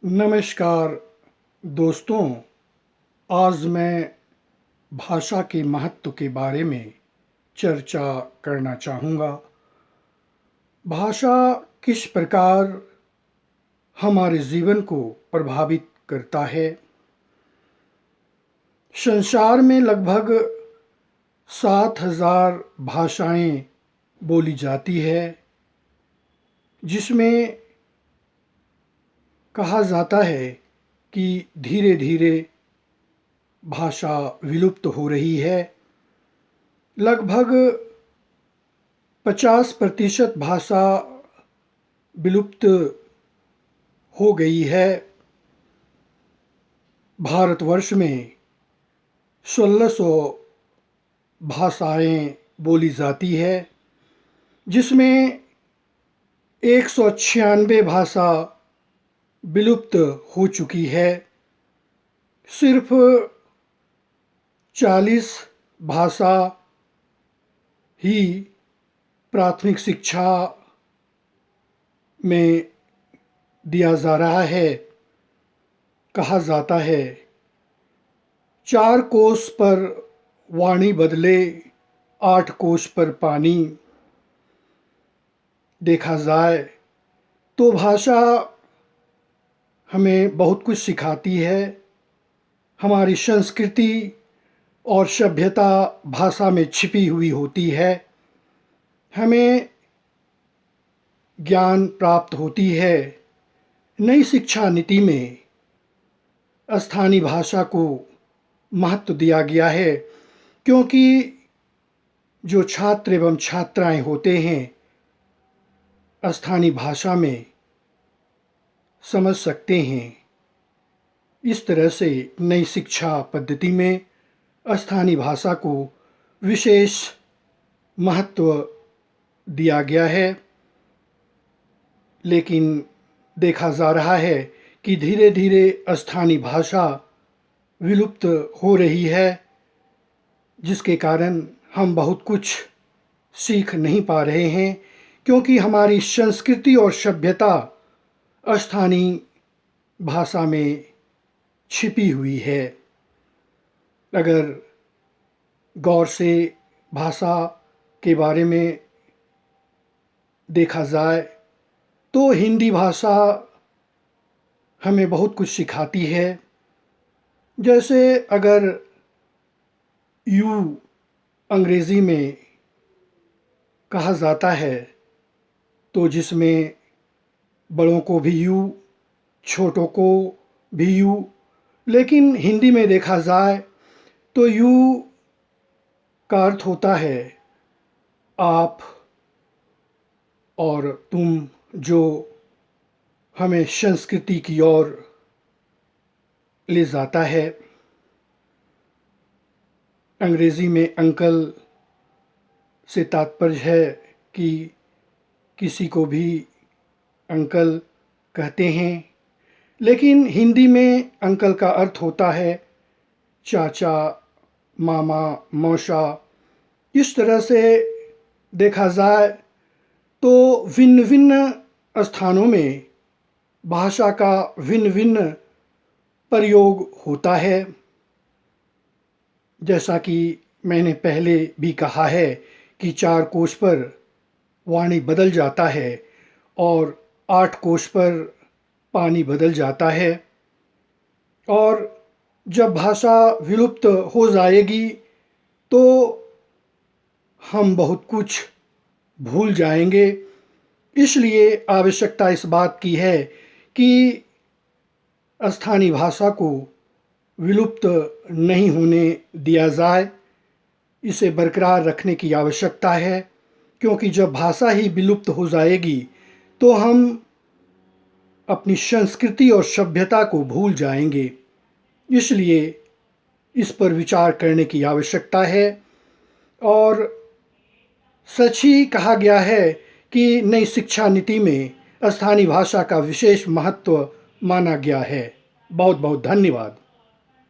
नमस्कार दोस्तों। आज मैं भाषा के महत्व के बारे में चर्चा करना चाहूँगा। भाषा किस प्रकार हमारे जीवन को प्रभावित करता है। संसार में लगभग 7,000 भाषाएं बोली जाती है, जिसमें कहा जाता है कि धीरे धीरे भाषा विलुप्त हो रही है। लगभग 50% भाषा विलुप्त हो गई है। भारतवर्ष में 1600 भाषाएं बोली जाती है, जिसमें 196 भाषा विलुप्त हो चुकी है। सिर्फ 40 भाषा ही प्राथमिक शिक्षा में दिया जा रहा है। कहा जाता है 4 कोस पर वाणी बदले 8 कोस पर पानी। देखा जाए तो भाषा हमें बहुत कुछ सिखाती है। हमारी संस्कृति और सभ्यता भाषा में छिपी हुई होती है। हमें ज्ञान प्राप्त होती है। नई शिक्षा नीति में स्थानीय भाषा को महत्व दिया गया है, क्योंकि जो छात्र एवं छात्राएं होते हैं स्थानीय भाषा में समझ सकते हैं। इस तरह से नई शिक्षा पद्धति में स्थानीय भाषा को विशेष महत्व दिया गया है। लेकिन देखा जा रहा है कि धीरे धीरे स्थानीय भाषा विलुप्त हो रही है, जिसके कारण हम बहुत कुछ सीख नहीं पा रहे हैं, क्योंकि हमारी संस्कृति और सभ्यता स्थानीय भाषा में छिपी हुई है। अगर गौर से भाषा के बारे में देखा जाए तो हिंदी भाषा हमें बहुत कुछ सिखाती है। जैसे अगर यू अंग्रेज़ी में कहा जाता है, तो जिसमें बड़ों को भी यू, छोटों को भी यू, लेकिन हिंदी में देखा जाए तो यू का अर्थ होता है आप और तुम, जो हमें संस्कृति की ओर ले जाता है। अंग्रेज़ी में अंकल से तात्पर्य है कि किसी को भी अंकल कहते हैं, लेकिन हिंदी में अंकल का अर्थ होता है चाचा, मामा, मौसा। इस तरह से देखा जाए तो भिन्न भिन्न स्थानों में भाषा का भिन्न भिन्न प्रयोग होता है। जैसा कि मैंने पहले भी कहा है कि 4 कोश पर वाणी बदल जाता है और 8 कोश पर पानी बदल जाता है। और जब भाषा विलुप्त हो जाएगी तो हम बहुत कुछ भूल जाएंगे। इसलिए आवश्यकता इस बात की है कि स्थानीय भाषा को विलुप्त नहीं होने दिया जाए। इसे बरकरार रखने की आवश्यकता है, क्योंकि जब भाषा ही विलुप्त हो जाएगी तो हम अपनी संस्कृति और सभ्यता को भूल जाएंगे। इसलिए इस पर विचार करने की आवश्यकता है। और सच ही कहा गया है कि नई शिक्षा नीति में स्थानीय भाषा का विशेष महत्व माना गया है। बहुत बहुत धन्यवाद।